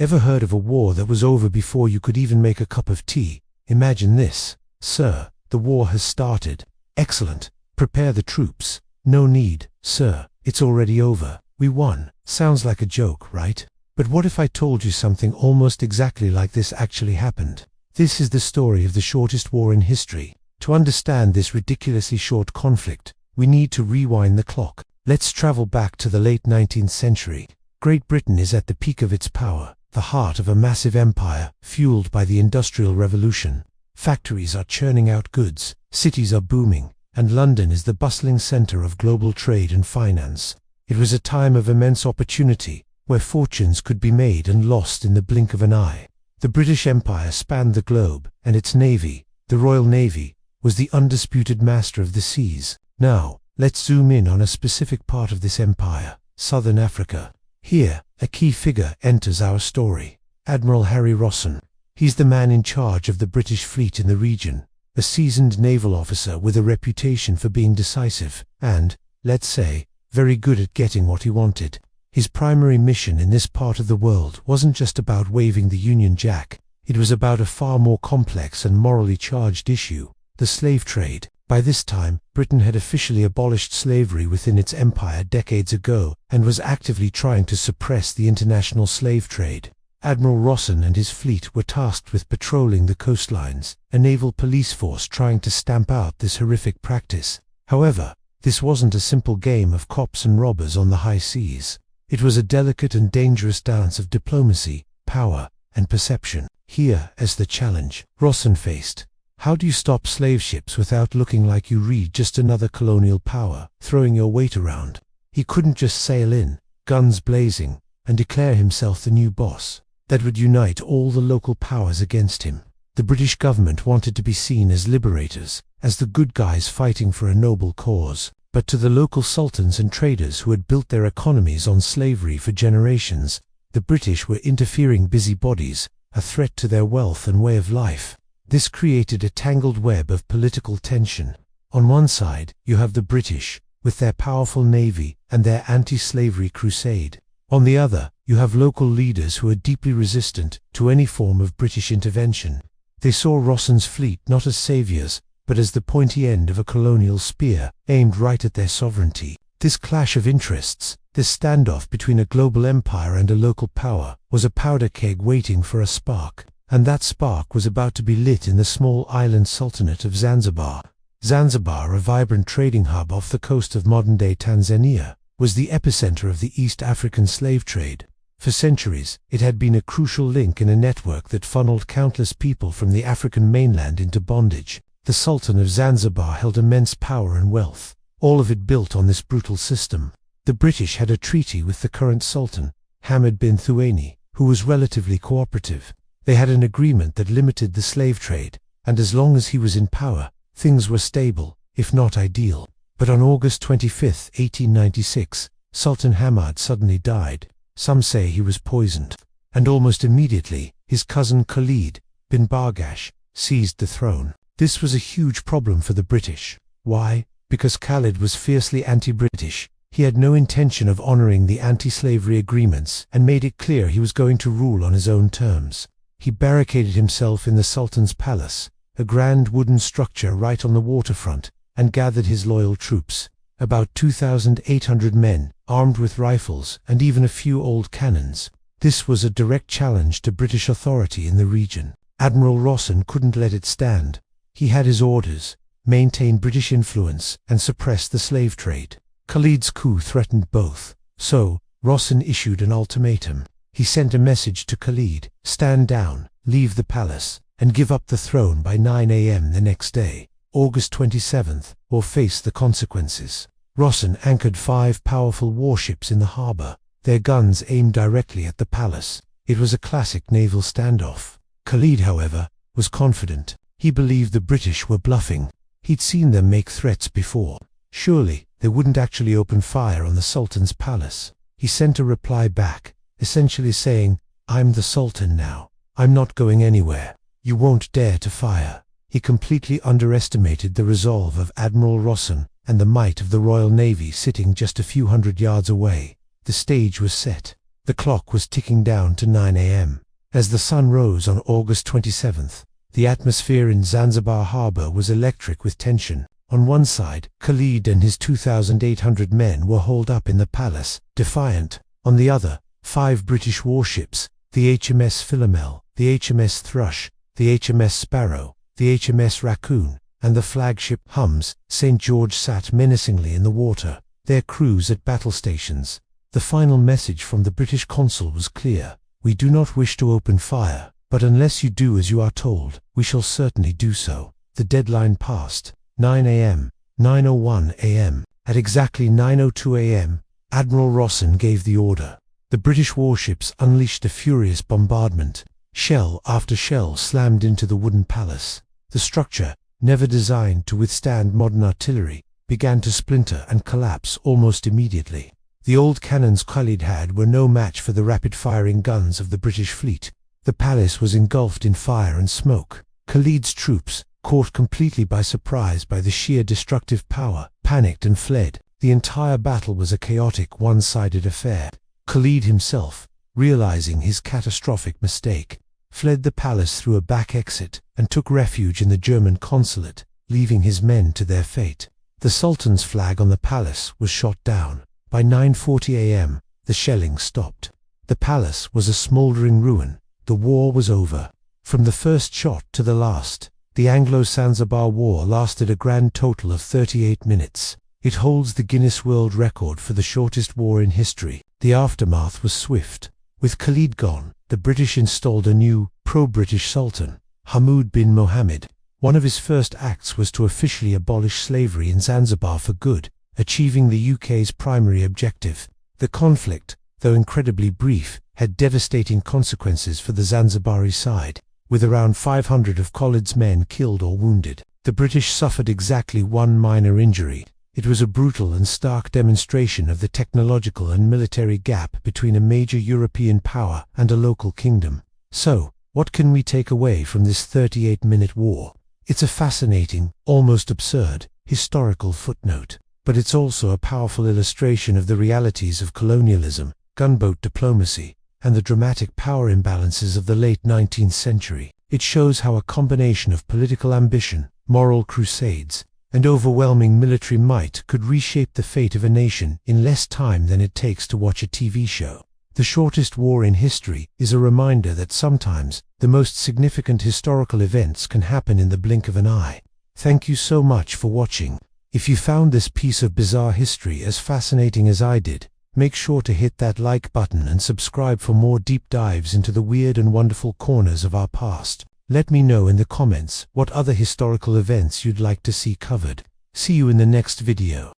Ever heard of a war that was over before you could even make a cup of tea? Imagine this. Sir, the war has started. Excellent. Prepare the troops. No need, sir. It's already over. We won. Sounds like a joke, right? But what if I told you something almost exactly like this actually happened? This is the story of the shortest war in history. To understand this ridiculously short conflict, we need to rewind the clock. Let's travel back to the late 19th century. Great Britain is at the peak of its power, the heart of a massive empire, fueled by the Industrial Revolution. Factories are churning out goods, cities are booming, and London is the bustling center of global trade and finance. It was a time of immense opportunity, where fortunes could be made and lost in the blink of an eye. The British Empire spanned the globe, and its navy, the Royal Navy, was the undisputed master of the seas. Now, let's zoom in on a specific part of this empire, Southern Africa. Here, a key figure enters our story, Admiral Harry Rosson. He's the man in charge of the British fleet in the region, a seasoned naval officer with a reputation for being decisive and, let's say, very good at getting what he wanted. His primary mission in this part of the world wasn't just about waving the Union Jack. It was about a far more complex and morally charged issue, the slave trade. By this time, Britain had officially abolished slavery within its empire decades ago and was actively trying to suppress the international slave trade. Admiral Rosson and his fleet were tasked with patrolling the coastlines, a naval police force trying to stamp out this horrific practice. However, this wasn't a simple game of cops and robbers on the high seas. It was a delicate and dangerous dance of diplomacy, power, and perception. Here, as the challenge, Rosson faced. How do you stop slave ships without looking like you read just another colonial power, throwing your weight around? He couldn't just sail in, guns blazing, and declare himself the new boss. That would unite all the local powers against him. The British government wanted to be seen as liberators, as the good guys fighting for a noble cause. But to the local sultans and traders who had built their economies on slavery for generations, the British were interfering busybodies, a threat to their wealth and way of life. This created a tangled web of political tension. On one side, you have the British, with their powerful navy and their anti-slavery crusade. On the other, you have local leaders who are deeply resistant to any form of British intervention. They saw Rosson's fleet not as saviors, but as the pointy end of a colonial spear aimed right at their sovereignty. This clash of interests, this standoff between a global empire and a local power, was a powder keg waiting for a spark. And that spark was about to be lit in the small island sultanate of Zanzibar. Zanzibar, a vibrant trading hub off the coast of modern-day Tanzania, was the epicenter of the East African slave trade. For centuries, it had been a crucial link in a network that funneled countless people from the African mainland into bondage. The Sultan of Zanzibar held immense power and wealth, all of it built on this brutal system. The British had a treaty with the current Sultan, Hamad bin Thuwaini, who was relatively cooperative. They had an agreement that limited the slave trade, and as long as he was in power, things were stable, if not ideal. But on August 25, 1896, Sultan Hamad suddenly died. Some say he was poisoned. And almost immediately, his cousin Khalid bin Barghash seized the throne. This was a huge problem for the British. Why? Because Khalid was fiercely anti-British. He had no intention of honoring the anti-slavery agreements and made it clear he was going to rule on his own terms. He barricaded himself in the Sultan's palace, a grand wooden structure right on the waterfront, and gathered his loyal troops, about 2,800 men, armed with rifles and even a few old cannons. This was a direct challenge to British authority in the region. Admiral Rosson couldn't let it stand. He had his orders: maintain British influence and suppress the slave trade. Khalid's coup threatened both, so Rosson issued an ultimatum. He sent a message to Khalid: stand down, leave the palace, and give up the throne by 9 a.m. the next day, August 27th, or face the consequences. Rosson anchored 5 powerful warships in the harbor, their guns aimed directly at the palace. It was a classic naval standoff. Khalid, however, was confident. He believed the British were bluffing. He'd seen them make threats before. Surely, they wouldn't actually open fire on the Sultan's palace. He sent a reply back, essentially saying, "I'm the Sultan now. I'm not going anywhere. You won't dare to fire." He completely underestimated the resolve of Admiral Rosson and the might of the Royal Navy sitting just a few hundred yards away. The stage was set. The clock was ticking down to 9 a.m. As the sun rose on August 27th, the atmosphere in Zanzibar harbor was electric with tension. On one side, Khalid and his 2,800 men were holed up in the palace, defiant. On the other, 5 British warships, the HMS Philomel, the HMS Thrush, the HMS Sparrow, the HMS Raccoon, and the flagship Hums, St. George sat menacingly in the water, their crews at battle stations. The final message from the British consul was clear: "We do not wish to open fire, but unless you do as you are told, we shall certainly do so." The deadline passed. 9 a.m., 9:01 a.m. At exactly 9:02 a.m., Admiral Rosson gave the order. The British warships unleashed a furious bombardment. Shell after shell slammed into the wooden palace. The structure, never designed to withstand modern artillery, began to splinter and collapse almost immediately. The old cannons Khalid had were no match for the rapid-firing guns of the British fleet. The palace was engulfed in fire and smoke. Khalid's troops, caught completely by surprise by the sheer destructive power, panicked and fled. The entire battle was a chaotic, one-sided affair. Khalid himself, realizing his catastrophic mistake, fled the palace through a back exit and took refuge in the German consulate, leaving his men to their fate. The Sultan's flag on the palace was shot down. By 9:40 a.m., the shelling stopped. The palace was a smoldering ruin. The war was over. From the first shot to the last, the Anglo-Zanzibar War lasted a grand total of 38 minutes. It holds the Guinness World Record for the shortest war in history. The aftermath was swift. With Khalid gone, the British installed a new, pro-British Sultan, Hamad bin Mohammed. One of his first acts was to officially abolish slavery in Zanzibar for good, achieving the UK's primary objective. The conflict, though incredibly brief, had devastating consequences for the Zanzibari side, with around 500 of Khalid's men killed or wounded. The British suffered exactly one minor injury. It was a brutal and stark demonstration of the technological and military gap between a major European power and a local kingdom. So, what can we take away from this 38-minute war? It's a fascinating, almost absurd, historical footnote. But it's also a powerful illustration of the realities of colonialism, gunboat diplomacy, and the dramatic power imbalances of the late 19th century. It shows how a combination of political ambition, moral crusades, and overwhelming military might could reshape the fate of a nation in less time than it takes to watch a TV show. The shortest war in history is a reminder that sometimes the most significant historical events can happen in the blink of an eye. Thank you so much for watching. If you found this piece of bizarre history as fascinating as I did, make sure to hit that like button and subscribe for more deep dives into the weird and wonderful corners of our past. Let me know in the comments what other historical events you'd like to see covered. See you in the next video.